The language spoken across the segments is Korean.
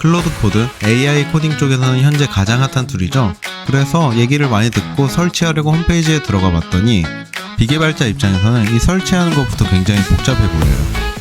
클로드 코드, AI 코딩 쪽에서는 현재 가장 핫한 툴이죠. 그래서 얘기를 많이 듣고 설치하려고 홈페이지에 들어가 봤더니 비개발자 입장에서는 이 설치하는 것부터 굉장히 복잡해 보여요.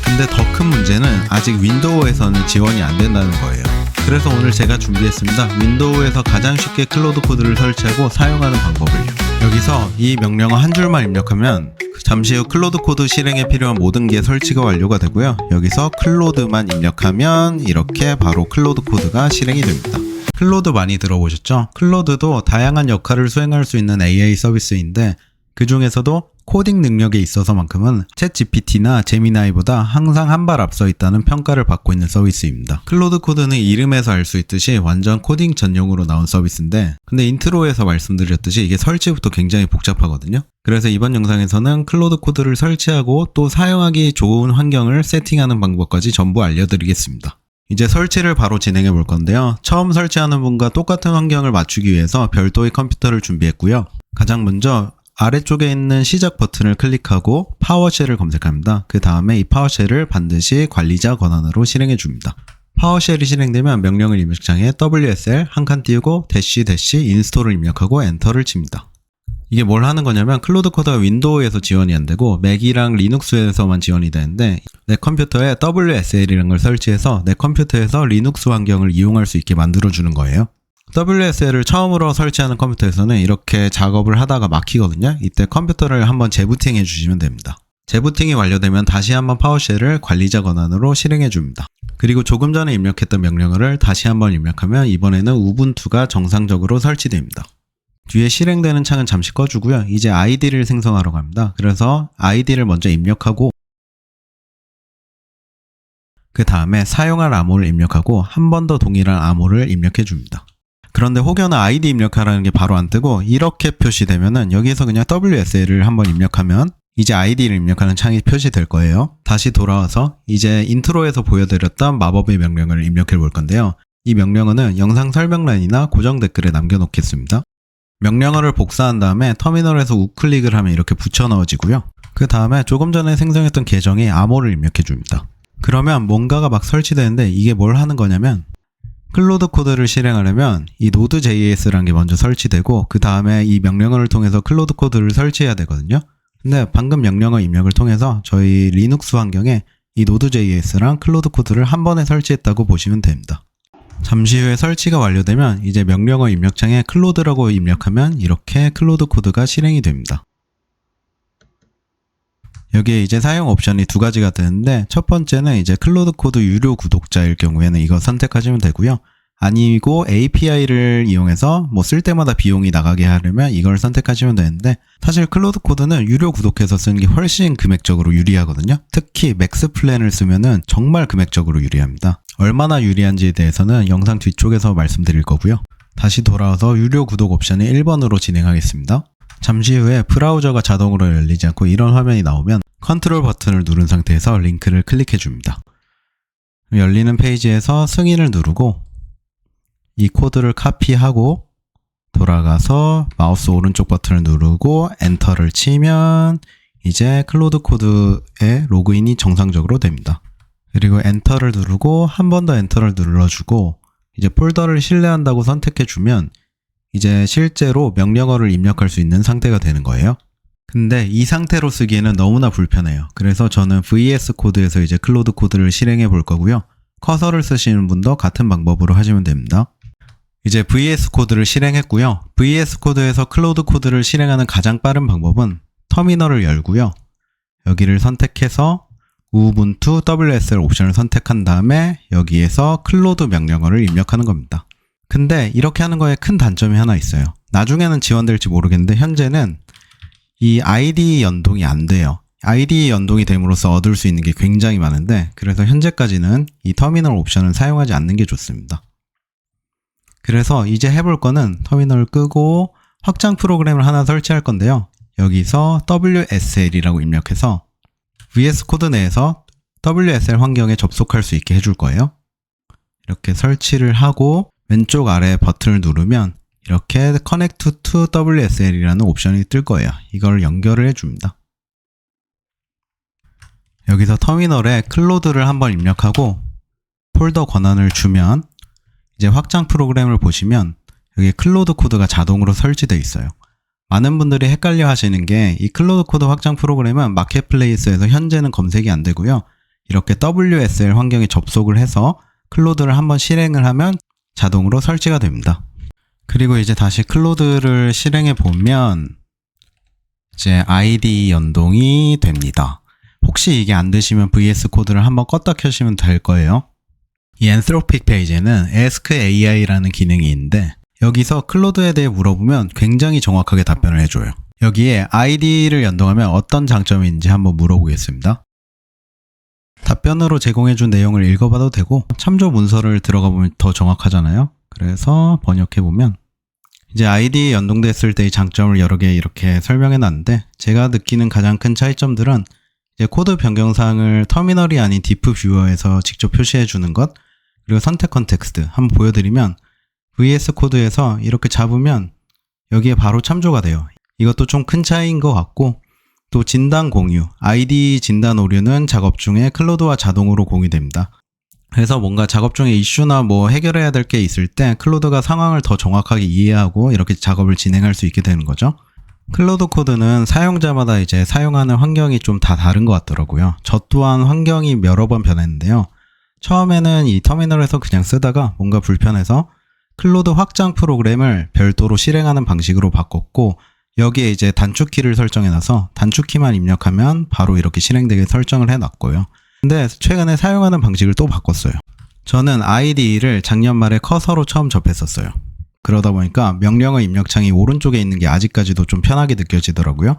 근데 더 큰 문제는 아직 윈도우에서는 지원이 안 된다는 거예요. 그래서 오늘 제가 준비했습니다. 윈도우에서 가장 쉽게 클로드 코드를 설치하고 사용하는 방법을요. 여기서 이 명령어 한 줄만 입력하면 잠시 후 클로드 코드 실행에 필요한 모든 게 설치가 완료가 되고요. 여기서 클로드만 입력하면 이렇게 바로 클로드 코드가 실행이 됩니다. 클로드 많이 들어보셨죠? 클로드도 다양한 역할을 수행할 수 있는 AI 서비스인데 그 중에서도 코딩 능력에 있어서만큼은 챗GPT나 제미나이보다 항상 한 발 앞서 있다는 평가를 받고 있는 서비스입니다. 클로드 코드는 이름에서 알 수 있듯이 완전 코딩 전용으로 나온 서비스인데 근데 인트로에서 말씀드렸듯이 이게 설치부터 굉장히 복잡하거든요. 그래서 이번 영상에서는 클로드 코드를 설치하고 또 사용하기 좋은 환경을 세팅하는 방법까지 전부 알려드리겠습니다. 이제 설치를 바로 진행해 볼 건데요. 처음 설치하는 분과 똑같은 환경을 맞추기 위해서 별도의 컴퓨터를 준비했고요. 가장 먼저 아래쪽에 있는 시작 버튼을 클릭하고 파워쉘을 검색합니다. 그 다음에 이 파워쉘을 반드시 관리자 권한으로 실행해 줍니다. 파워쉘이 실행되면 명령을 입력창에 WSL 한 칸 띄우고 대시 인스톨을 입력하고 엔터를 칩니다. 이게 뭘 하는 거냐면 클로드 코드가 윈도우에서 지원이 안 되고 맥이랑 리눅스에서만 지원이 되는데 내 컴퓨터에 WSL이라는 걸 설치해서 내 컴퓨터에서 리눅스 환경을 이용할 수 있게 만들어 주는 거예요. WSL을 처음으로 설치하는 컴퓨터에서는 이렇게 작업을 하다가 막히거든요. 이때 컴퓨터를 한번 재부팅 해주시면 됩니다. 재부팅이 완료되면 다시 한번 파워쉘을 관리자 권한으로 실행해 줍니다. 그리고 조금 전에 입력했던 명령어를 다시 한번 입력하면 이번에는 우분투가 정상적으로 설치됩니다. 뒤에 실행되는 창은 잠시 꺼주고요. 이제 아이디를 생성하러 갑니다. 그래서 아이디를 먼저 입력하고 그 다음에 사용할 암호를 입력하고 한 번 더 동일한 암호를 입력해 줍니다. 그런데 혹여나 아이디 입력하라는 게 바로 안 뜨고 이렇게 표시되면은 여기에서 그냥 WSL을 한번 입력하면 이제 아이디를 입력하는 창이 표시될 거예요. 다시 돌아와서 이제 인트로에서 보여드렸던 마법의 명령을 입력해 볼 건데요. 이 명령어는 영상 설명란이나 고정 댓글에 남겨놓겠습니다. 명령어를 복사한 다음에 터미널에서 우클릭을 하면 이렇게 붙여 넣어지고요. 그 다음에 조금 전에 생성했던 계정에 암호를 입력해 줍니다. 그러면 뭔가가 막 설치되는데 이게 뭘 하는 거냐면 클로드 코드를 실행하려면 이 Node.js라는 게 먼저 설치되고 그 다음에 이 명령어를 통해서 클로드 코드를 설치해야 되거든요. 근데 방금 명령어 입력을 통해서 저희 리눅스 환경에 이 Node.js랑 클로드 코드를 한 번에 설치했다고 보시면 됩니다. 잠시 후에 설치가 완료되면 이제 명령어 입력창에 클로드라고 입력하면 이렇게 클로드 코드가 실행이 됩니다. 여기에 이제 사용 옵션이 두 가지가 되는데 첫 번째는 이제 클로드 코드 유료 구독자일 경우에는 이거 선택하시면 되고요. 아니고 API를 이용해서 뭐 쓸 때마다 비용이 나가게 하려면 이걸 선택하시면 되는데 사실 클로드 코드는 유료 구독해서 쓰는 게 훨씬 금액적으로 유리하거든요. 특히 맥스 플랜을 쓰면은 정말 금액적으로 유리합니다. 얼마나 유리한지에 대해서는 영상 뒤쪽에서 말씀드릴 거고요. 다시 돌아와서 유료 구독 옵션을 1번으로 진행하겠습니다. 잠시 후에 브라우저가 자동으로 열리지 않고 이런 화면이 나오면 컨트롤 버튼을 누른 상태에서 링크를 클릭해 줍니다. 열리는 페이지에서 승인을 누르고 이 코드를 카피하고 돌아가서 마우스 오른쪽 버튼을 누르고 엔터를 치면 이제 클로드 코드의 로그인이 정상적으로 됩니다. 그리고 엔터를 누르고 한 번 더 엔터를 눌러주고 이제 폴더를 신뢰한다고 선택해 주면 이제 실제로 명령어를 입력할 수 있는 상태가 되는 거예요. 근데 이 상태로 쓰기에는 너무나 불편해요. 그래서 저는 VS 코드에서 이제 클로드 코드를 실행해 볼 거고요. 커서를 쓰시는 분도 같은 방법으로 하시면 됩니다. 이제 VS 코드를 실행했고요. VS 코드에서 클로드 코드를 실행하는 가장 빠른 방법은 터미널을 열고요. 여기를 선택해서 우분투 WSL 옵션을 선택한 다음에 여기에서 클로드 명령어를 입력하는 겁니다. 근데 이렇게 하는 거에 큰 단점이 하나 있어요. 나중에는 지원될지 모르겠는데 현재는 이 아이디 연동이 안 돼요. 아이디 연동이 됨으로써 얻을 수 있는 게 굉장히 많은데 그래서 현재까지는 이 터미널 옵션을 사용하지 않는 게 좋습니다. 그래서 이제 해볼 거는 터미널을 끄고 확장 프로그램을 하나 설치할 건데요. 여기서 WSL이라고 입력해서 VS 코드 내에서 WSL 환경에 접속할 수 있게 해줄 거예요. 이렇게 설치를 하고 왼쪽 아래 버튼을 누르면 이렇게 Connect to WSL이라는 옵션이 뜰 거예요. 이걸 연결을 해줍니다. 여기서 터미널에 클로드를 한번 입력하고 폴더 권한을 주면 이제 확장 프로그램을 보시면 여기 클로드 코드가 자동으로 설치되어 있어요. 많은 분들이 헷갈려 하시는 게 이 클로드 코드 확장 프로그램은 마켓플레이스에서 현재는 검색이 안 되고요. 이렇게 WSL 환경에 접속을 해서 클로드를 한번 실행을 하면 자동으로 설치가 됩니다. 그리고 이제 다시 클로드를 실행해 보면 이제 IDE 연동이 됩니다. 혹시 이게 안 되시면 VS 코드를 한번 껐다 켜시면 될 거예요. 이 엔트로픽 페이지에는 Ask AI라는 기능이 있는데 여기서 클로드에 대해 물어보면 굉장히 정확하게 답변을 해줘요. 여기에 IDE를 연동하면 어떤 장점이 있는지 한번 물어보겠습니다. 답변으로 제공해준 내용을 읽어봐도 되고 참조 문서를 들어가 보면 더 정확하잖아요. 그래서 번역해보면 이제 IDE 연동됐을 때의 장점을 여러 개 이렇게 설명해놨는데 제가 느끼는 가장 큰 차이점들은 이제 코드 변경사항을 터미널이 아닌 디프 뷰어에서 직접 표시해주는 것, 그리고 선택 컨텍스트 한번 보여드리면 VS 코드에서 이렇게 잡으면 여기에 바로 참조가 돼요. 이것도 좀 큰 차이인 것 같고, 또 진단 공유, IDE 진단 오류는 작업 중에 클로드와 자동으로 공유됩니다. 그래서 뭔가 작업 중에 이슈나 뭐 해결해야 될 게 있을 때 클로드가 상황을 더 정확하게 이해하고 이렇게 작업을 진행할 수 있게 되는 거죠. 클로드 코드는 사용자마다 이제 사용하는 환경이 좀 다 다른 것 같더라고요. 저 또한 환경이 여러 번 변했는데요. 처음에는 이 터미널에서 그냥 쓰다가 뭔가 불편해서 클로드 확장 프로그램을 별도로 실행하는 방식으로 바꿨고, 여기에 이제 단축키를 설정해놔서 단축키만 입력하면 바로 이렇게 실행되게 설정을 해놨고요. 근데 최근에 사용하는 방식을 또 바꿨어요. 저는 IDE를 작년 말에 커서로 처음 접했었어요. 그러다 보니까 명령어 입력창이 오른쪽에 있는 게 아직까지도 좀 편하게 느껴지더라고요.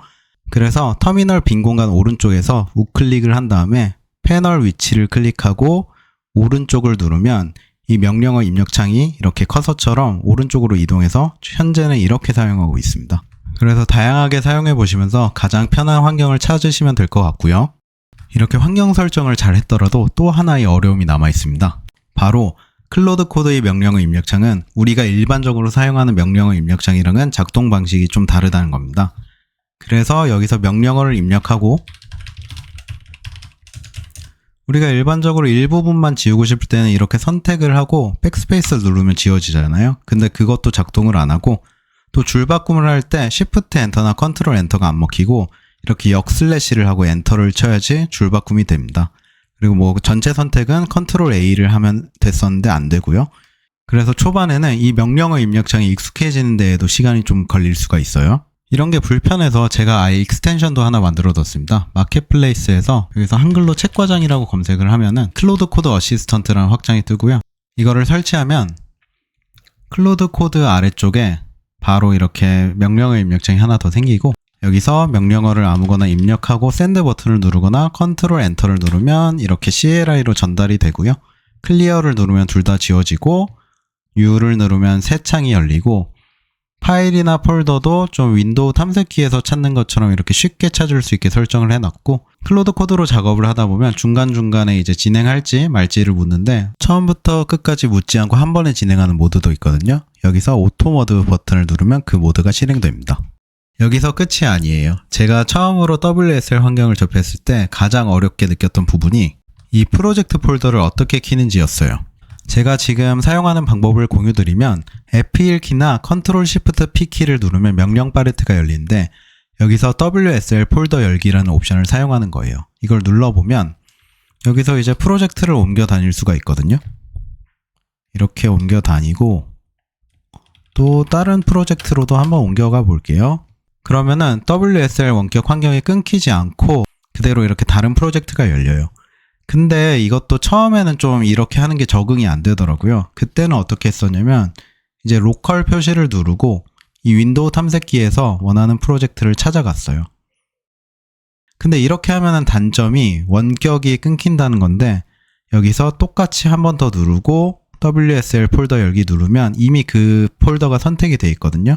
그래서 터미널 빈 공간 오른쪽에서 우클릭을 한 다음에 패널 위치를 클릭하고 오른쪽을 누르면 이 명령어 입력창이 이렇게 커서처럼 오른쪽으로 이동해서 현재는 이렇게 사용하고 있습니다. 그래서 다양하게 사용해 보시면서 가장 편한 환경을 찾으시면 될 것 같고요. 이렇게 환경 설정을 잘 했더라도 또 하나의 어려움이 남아 있습니다. 바로 클로드 코드의 명령어 입력창은 우리가 일반적으로 사용하는 명령어 입력창이랑은 작동 방식이 좀 다르다는 겁니다. 그래서 여기서 명령어를 입력하고 우리가 일반적으로 일부분만 지우고 싶을 때는 이렇게 선택을 하고 백스페이스를 누르면 지워지잖아요. 근데 그것도 작동을 안 하고, 또 줄바꿈을 할 때 Shift 엔터나 Ctrl 엔터가 안 먹히고 이렇게 역슬래시를 하고 엔터를 쳐야지 줄바꿈이 됩니다. 그리고 뭐 전체 선택은 Ctrl A를 하면 됐었는데 안 되고요. 그래서 초반에는 이 명령어 입력창이 익숙해지는 데에도 시간이 좀 걸릴 수가 있어요. 이런 게 불편해서 제가 아예 익스텐션도 하나 만들어뒀습니다. 마켓플레이스에서 여기서 한글로 책과장이라고 검색을 하면은 클로드 코드 어시스턴트라는 확장이 뜨고요. 이거를 설치하면 클로드 코드 아래쪽에 바로 이렇게 명령어 입력창이 하나 더 생기고, 여기서 명령어를 아무거나 입력하고 샌드 버튼을 누르거나 컨트롤 엔터를 누르면 이렇게 CLI로 전달이 되고요. 클리어를 누르면 둘 다 지워지고, U를 누르면 새 창이 열리고, 파일이나 폴더도 좀 윈도우 탐색기에서 찾는 것처럼 이렇게 쉽게 찾을 수 있게 설정을 해놨고, 클로드 코드로 작업을 하다 보면 중간중간에 이제 진행할지 말지를 묻는데 처음부터 끝까지 묻지 않고 한 번에 진행하는 모드도 있거든요. 여기서 오토 모드 버튼을 누르면 그 모드가 실행됩니다. 여기서 끝이 아니에요. 제가 처음으로 WSL 환경을 접했을 때 가장 어렵게 느꼈던 부분이 이 프로젝트 폴더를 어떻게 키는지였어요. 제가 지금 사용하는 방법을 공유드리면 F1키나 Ctrl Shift P키를 누르면 명령 팔레트가 열리는데 여기서 WSL 폴더 열기라는 옵션을 사용하는 거예요. 이걸 눌러보면 여기서 이제 프로젝트를 옮겨 다닐 수가 있거든요. 이렇게 옮겨 다니고 또 다른 프로젝트로도 한번 옮겨가 볼게요. 그러면은 WSL 원격 환경이 끊기지 않고 그대로 이렇게 다른 프로젝트가 열려요. 근데 이것도 처음에는 좀 이렇게 하는 게 적응이 안 되더라고요. 그때는 어떻게 했었냐면 이제 로컬 표시를 누르고 이 윈도우 탐색기에서 원하는 프로젝트를 찾아갔어요. 근데 이렇게 하면은 단점이 원격이 끊긴다는 건데 여기서 똑같이 한 번 더 누르고 WSL 폴더 열기 누르면 이미 그 폴더가 선택이 돼 있거든요.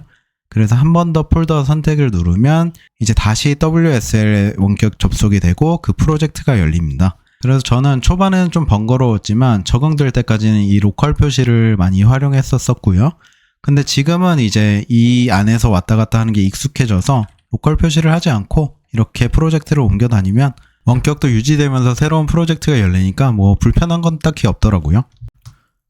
그래서 한 번 더 폴더 선택을 누르면 이제 다시 WSL에 원격 접속이 되고 그 프로젝트가 열립니다. 그래서 저는 초반에는 좀 번거로웠지만 적응될 때까지는 이 로컬 표시를 많이 활용했었고요. 근데 지금은 이제 이 안에서 왔다 갔다 하는 게 익숙해져서 로컬 표시를 하지 않고 이렇게 프로젝트를 옮겨 다니면 원격도 유지되면서 새로운 프로젝트가 열리니까 뭐 불편한 건 딱히 없더라고요.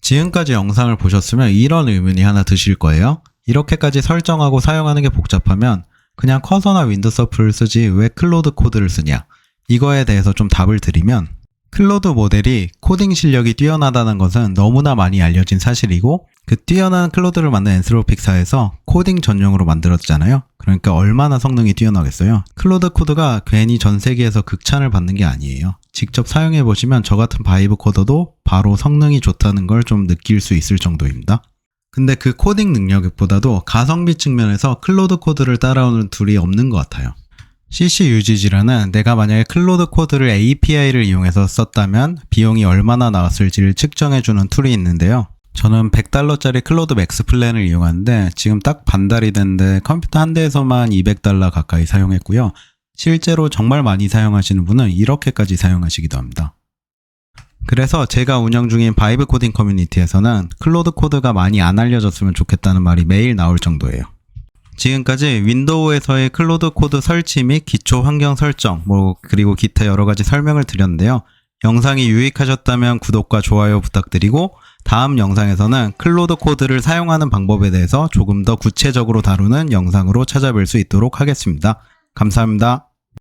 지금까지 영상을 보셨으면 이런 의문이 하나 드실 거예요. 이렇게까지 설정하고 사용하는 게 복잡하면 그냥 커서나 윈도 서플을 쓰지 왜 클로드 코드를 쓰냐? 이거에 대해서 좀 답을 드리면 클로드 모델이 코딩 실력이 뛰어나다는 것은 너무나 많이 알려진 사실이고 그 뛰어난 클로드를 만든 엔스로픽사에서 코딩 전용으로 만들었잖아요. 그러니까 얼마나 성능이 뛰어나겠어요. 클로드 코드가 괜히 전 세계에서 극찬을 받는 게 아니에요. 직접 사용해보시면 저 같은 바이브 코더도 바로 성능이 좋다는 걸 좀 느낄 수 있을 정도입니다. 근데 그 코딩 능력보다도 가성비 측면에서 클로드 코드를 따라오는 툴이 없는 것 같아요. CCUGG라는 내가 만약에 클로드 코드를 API를 이용해서 썼다면 비용이 얼마나 나왔을지를 측정해주는 툴이 있는데요. 저는 $100짜리 클로드 맥스 플랜을 이용하는데 지금 딱 반달이 됐는데 컴퓨터 한 대에서만 $200 가까이 사용했고요. 실제로 정말 많이 사용하시는 분은 이렇게까지 사용하시기도 합니다. 그래서 제가 운영 중인 바이브 코딩 커뮤니티에서는 클로드 코드가 많이 안 알려졌으면 좋겠다는 말이 매일 나올 정도예요. 지금까지 윈도우에서의 클로드 코드 설치 및 기초 환경 설정, 그리고 기타 여러 가지 설명을 드렸는데요. 영상이 유익하셨다면 구독과 좋아요 부탁드리고 다음 영상에서는 클로드 코드를 사용하는 방법에 대해서 조금 더 구체적으로 다루는 영상으로 찾아뵐 수 있도록 하겠습니다. 감사합니다.